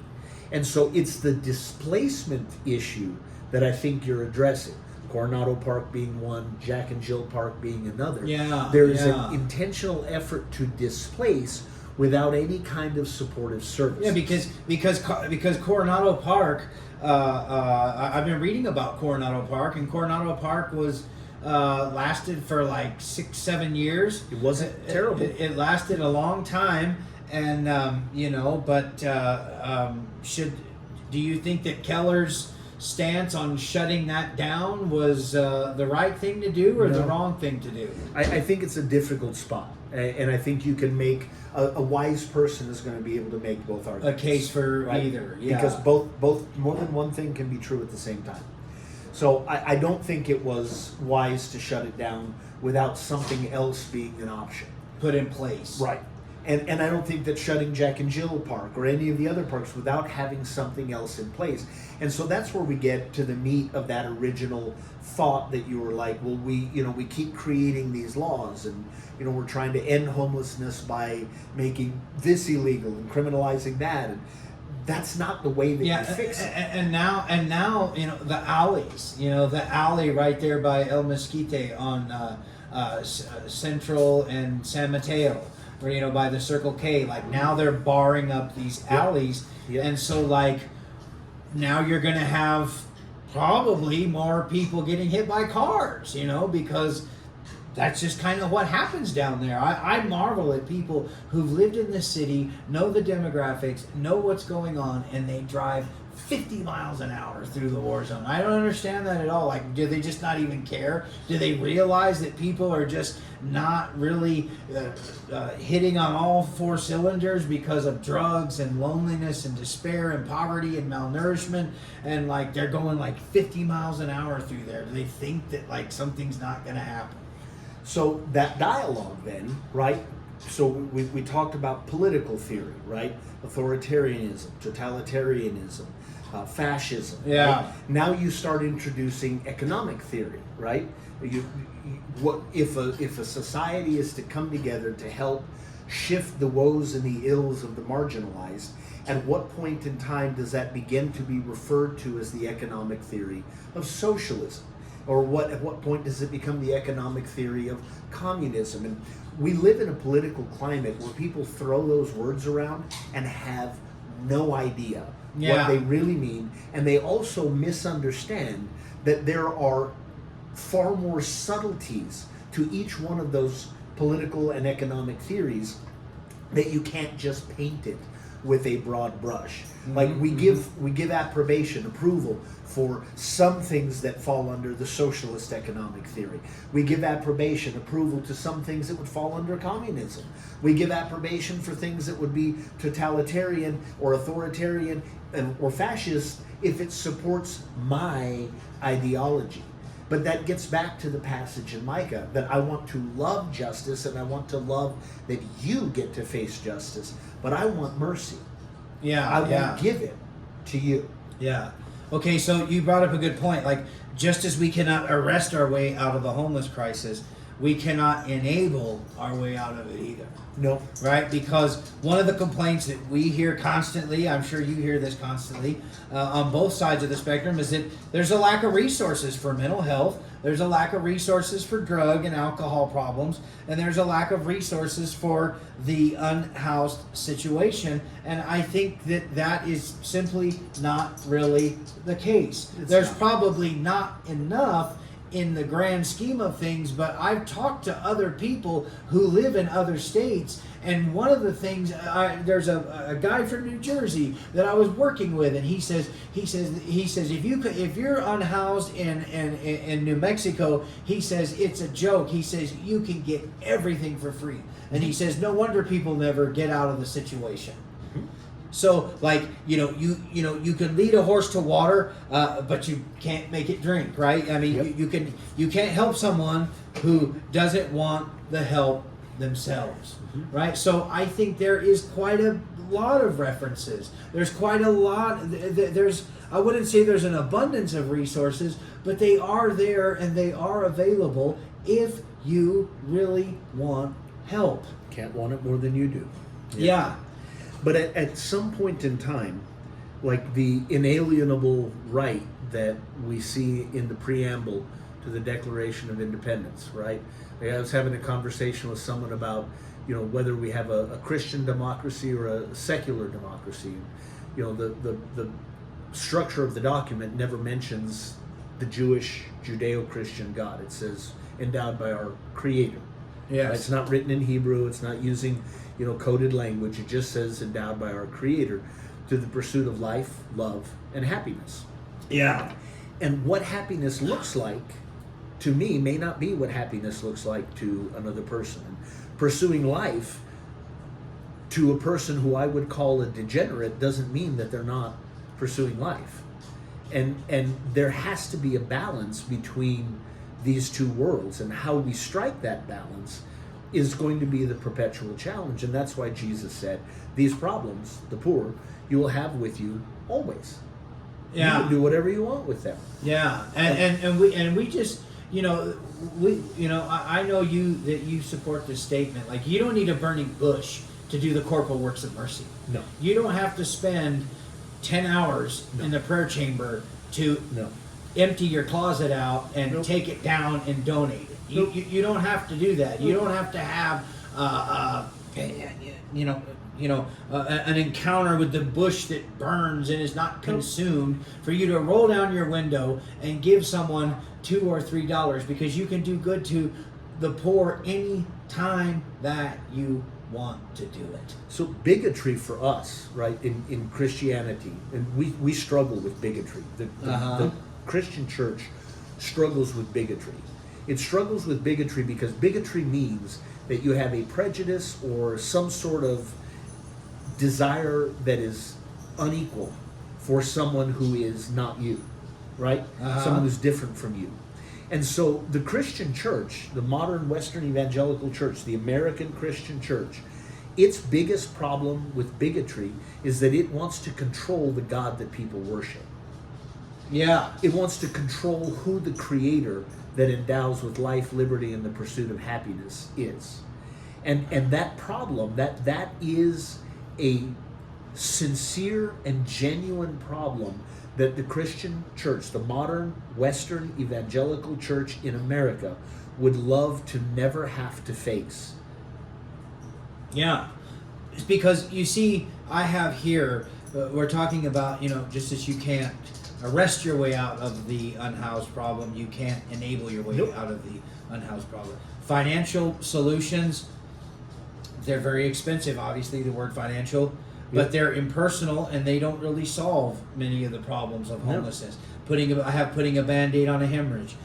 And so it's the displacement issue that I think you're addressing. Coronado Park being one, Jack and Jill Park being another. There is an intentional effort to displace without any kind of supportive service.
Yeah, because Coronado Park, I've been reading about Coronado Park, and Coronado Park was lasted for like 6-7 years.
It wasn't terrible.
It lasted a long time, and do you think that Keller's stance on shutting that down was the right thing to do or the wrong thing to do?
I think it's a difficult spot, and I think you can make a wise person is going to be able to make both arguments.
A case for either,
because both more than one thing can be true at the same time. So I don't think it was wise to shut it down without something else being an option
put in place.
Right. And I don't think that shutting Jack and Jill Park or any of the other parks without having something else in place. And so that's where we get to the meat of that original thought that you were like, well, we keep creating these laws, and we're trying to end homelessness by making this illegal and criminalizing that, and that's not the way that you fix it.
And now the alleys, the alley right there by El Mesquite on Central and San Mateo, or by the Circle K, like now they're barring up these alleys. And so like now you're gonna have probably more people getting hit by cars, because that's just kind of what happens down there. I marvel at people who've lived in this city, know the demographics, know what's going on, and they drive 50 miles an hour through the war zone. I don't understand that at all. Like, do they just not even care? Do they realize that people are just not really hitting on all four cylinders because of drugs and loneliness and despair and poverty and malnourishment, and like they're going like 50 miles an hour through there? Do they think that like something's not going to happen?
So that dialogue then, right? So we talked about political theory, right? Authoritarianism, totalitarianism, fascism.
Yeah.
Right? Now you start introducing economic theory, right? What if a society is to come together to help shift the woes and the ills of the marginalized? At what point in time does that begin to be referred to as the economic theory of socialism? Or at what point does it become the economic theory of communism? And we live in a political climate where people throw those words around and have no idea what they really mean. And they also misunderstand that there are far more subtleties to each one of those political and economic theories, that you can't just paint it with a broad brush. Like we give approbation, approval for some things that fall under the socialist economic theory. We give approbation, approval to some things that would fall under communism. We give approbation for things that would be totalitarian or authoritarian or fascist if it supports my ideology. But that gets back to the passage in Micah that I want to love justice and I want to love that you get to face justice, but I want mercy.
Yeah,
I won't give it to you.
Yeah. Okay, so you brought up a good point. Like, just as we cannot arrest our way out of the homeless crisis, we cannot enable our way out of it either.
No.
Right? Because one of the complaints that we hear constantly, I'm sure you hear this constantly, on both sides of the spectrum, is that there's a lack of resources for mental health, there's a lack of resources for drug and alcohol problems, and there's a lack of resources for the unhoused situation. And I think that that is simply not really the case. There's probably not enough in the grand scheme of things, but I've talked to other people who live in other states, and one of the things, there's a guy from New Jersey that I was working with, and he says if you're unhoused in New Mexico, he says it's a joke. He says you can get everything for free, and he says no wonder people never get out of the situation. So, like, you can lead a horse to water, but you can't make it drink, right? I mean, you can't help someone who doesn't want the help themselves, right? So I think there is quite a lot of references. There's quite a lot. I wouldn't say there's an abundance of resources, but they are there and they are available if you really want help.
Can't want it more than you do.
Yeah.
But at some point in time, like the inalienable right that we see in the preamble to the Declaration of Independence, right? Like I was having a conversation with someone about, whether we have a Christian democracy or a secular democracy. The structure of the document never mentions the Jewish, Judeo-Christian God. It says endowed by our Creator.
Yes.
It's not written in Hebrew. It's not using coded language. It just says endowed by our Creator to the pursuit of life, love, and happiness.
Yeah.
And what happiness looks like to me may not be what happiness looks like to another person. Pursuing life to a person who I would call a degenerate doesn't mean that they're not pursuing life. And there has to be a balance between these two worlds, and how we strike that balance is going to be the perpetual challenge. And that's why Jesus said, these problems, the poor, you will have with you always.
Yeah.
You can do whatever you want with them.
Yeah. And we just, I know that you support this statement. Like, you don't need a burning bush to do the corporal works of mercy.
No.
You don't have to spend 10 hours in the prayer chamber to empty your closet out and take it down and donate it. You don't have to do that. You don't have to have an encounter with the bush that burns and is not consumed for you to roll down your window and give someone $2 or $3, because you can do good to the poor any time that you want to do it.
So bigotry for us, right, in Christianity, and we struggle with bigotry. The Christian church struggles with bigotry. It struggles with bigotry because bigotry means that you have a prejudice or some sort of desire that is unequal for someone who is not you, right? Someone who's different from you. And so the Christian church, the modern Western evangelical church, the American Christian church, its biggest problem with bigotry is that it wants to control the God that people worship.
Yeah.
It wants to control who the Creator that endows with life, liberty, and the pursuit of happiness is. And that problem, that is a sincere and genuine problem that the Christian church, the modern Western evangelical church in America, would love to never have to face.
Yeah. It's because, you see, I have here, we're talking about, just as you can't arrest your way out of the unhoused problem, you can't enable your way out of the unhoused problem. Financial solutions, they're very expensive, obviously, the word financial. but they're impersonal and they don't really solve many of the problems of homelessness. Putting a Band-Aid on a hemorrhage,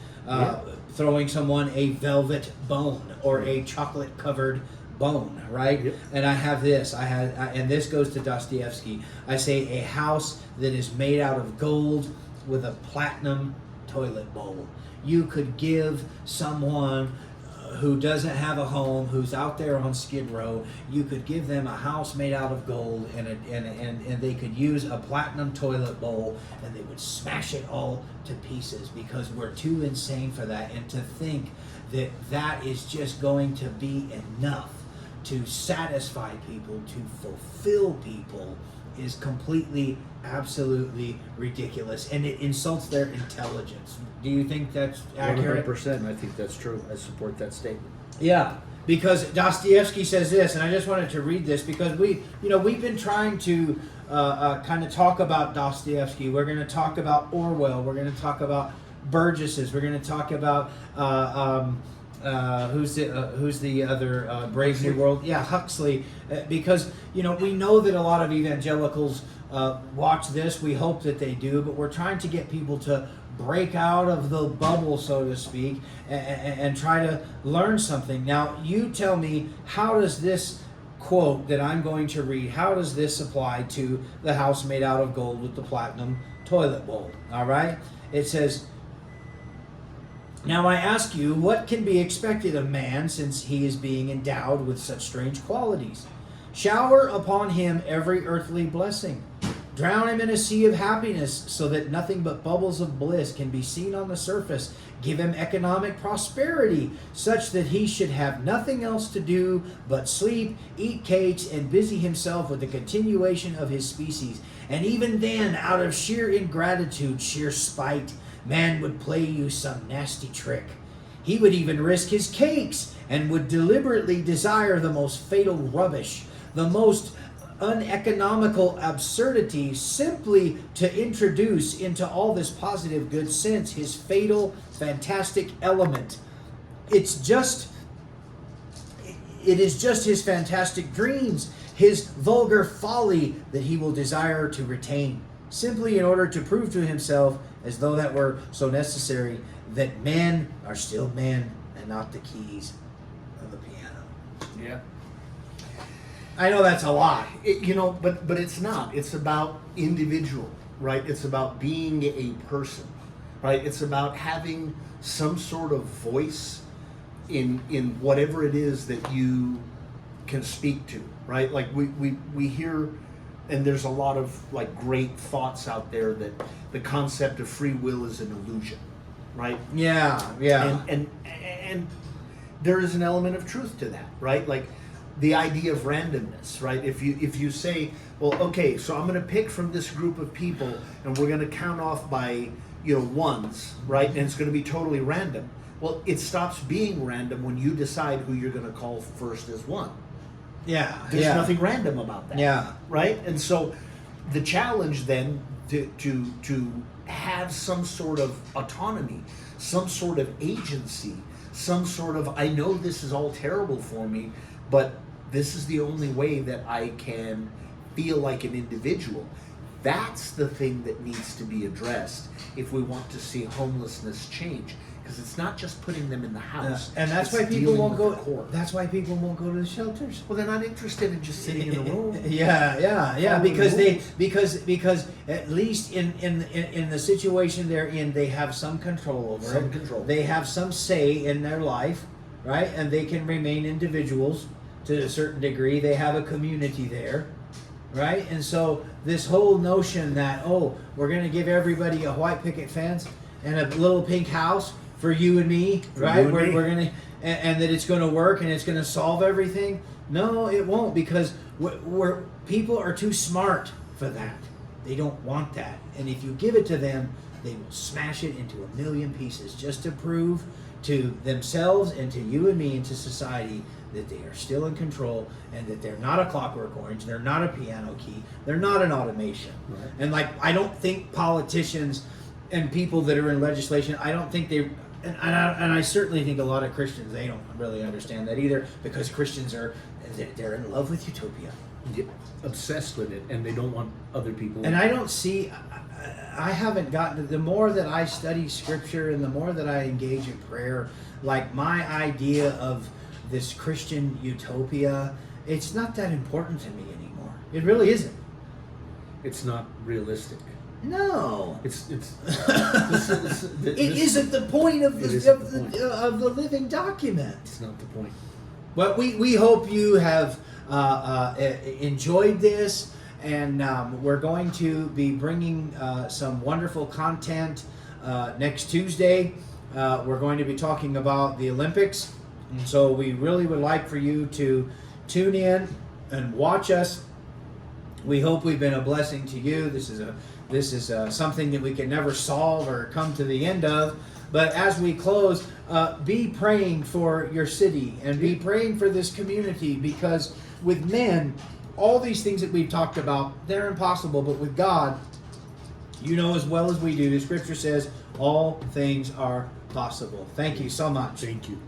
throwing someone a velvet bone or a chocolate covered bone, right?
Yep.
And I have this. And this goes to Dostoevsky. I say a house that is made out of gold with a platinum toilet bowl. You could give someone who doesn't have a home, who's out there on Skid Row, you could give them a house made out of gold, and they could use a platinum toilet bowl, and they would smash it all to pieces because we're too insane for that. And to think that that is just going to be enough to satisfy people, to fulfill people, is completely, absolutely ridiculous, and it insults their intelligence. Do you think that's accurate?
100%. I think that's true. I support that statement.
Yeah, because Dostoevsky says this, and I just wanted to read this because we've been trying to kind of talk about Dostoevsky. We're going to talk about Orwell. We're going to talk about Burgesses. We're going to talk about who's the other Brave New World? Yeah, Huxley. Because we know that a lot of evangelicals watch this. We hope that they do, but we're trying to get people to break out of the bubble, so to speak, and try to learn something. Now, you tell me, how does this quote that I'm going to read, how does this apply to the house made out of gold with the platinum toilet bowl? All right? It says, "Now I ask you, what can be expected of man since he is being endowed with such strange qualities? Shower upon him every earthly blessing. Drown him in a sea of happiness so that nothing but bubbles of bliss can be seen on the surface. Give him economic prosperity such that he should have nothing else to do but sleep, eat cakes, and busy himself with the continuation of his species. And even then, out of sheer ingratitude, sheer spite, man would play you some nasty trick. He would even risk his cakes and would deliberately desire the most fatal rubbish, the most uneconomical absurdity, simply to introduce into all this positive good sense his fatal, fantastic element. It is just his fantastic dreams, his vulgar folly that he will desire to retain, simply in order to prove to himself, as though that were so necessary, that men are still men and not the keys of the piano."
Yeah.
I know that's a lot.
But it's not. It's about individual, right? It's about being a person, right? It's about having some sort of voice in whatever it is that you can speak to, right? Like we hear, and there's a lot of like great thoughts out there that the concept of free will is an illusion, right?
Yeah.
And there is an element of truth to that, right? Like the idea of randomness, right? If you say, well, okay, so I'm going to pick from this group of people, and we're going to count off by ones, right? And it's going to be totally random. Well, it stops being random when you decide who you're going to call first as one.
Yeah.
There's nothing random about that.
Yeah.
Right? And so the challenge then to have some sort of autonomy, some sort of agency, some sort of, I know this is all terrible for me, but this is the only way that I can feel like an individual. That's the thing that needs to be addressed if we want to see homelessness change. Because it's not just putting them in the house,
and that's why people won't go. That's why people won't go to the shelters.
Well, they're not interested in just sitting in a room.
Yeah. Because at least in the situation they're in, they have some control over it. They have some say in their life, right? And they can remain individuals to a certain degree. They have a community there, right? And so this whole notion that we're going to give everybody a white picket fence and a little pink house for you and me, right? We're gonna, and that it's gonna work and it's gonna solve everything. No, it won't, because people are too smart for that. They don't want that, and if you give it to them, they will smash it into a million pieces just to prove to themselves and to you and me and to society that they are still in control and that they're not a clockwork orange, they're not a piano key, they're not an automation. Right. And I don't think politicians and people that are in legislation, I don't think they, and I certainly think a lot of Christians, they don't really understand that either, because Christians they're in love with utopia.
get obsessed with it, and they don't want other people.
And I don't see, I haven't gotten, the more that I study scripture and the more that I engage in prayer, like my idea of this Christian utopia, it's not that important to me anymore. It really isn't.
It's not realistic.
No.
It's
It isn't the point of the living document.
It's not the point.
But we hope you have enjoyed this, and we're going to be bringing some wonderful content next Tuesday. We're going to be talking about the Olympics, and so we really would like for you to tune in and watch us. We hope we've been a blessing to you. This is something that we can never solve or come to the end of. But as we close, be praying for your city and be praying for this community, because with men, all these things that we've talked about, they're impossible. But with God, you know as well as we do, the scripture says all things are possible. Thank you so much.
Thank you.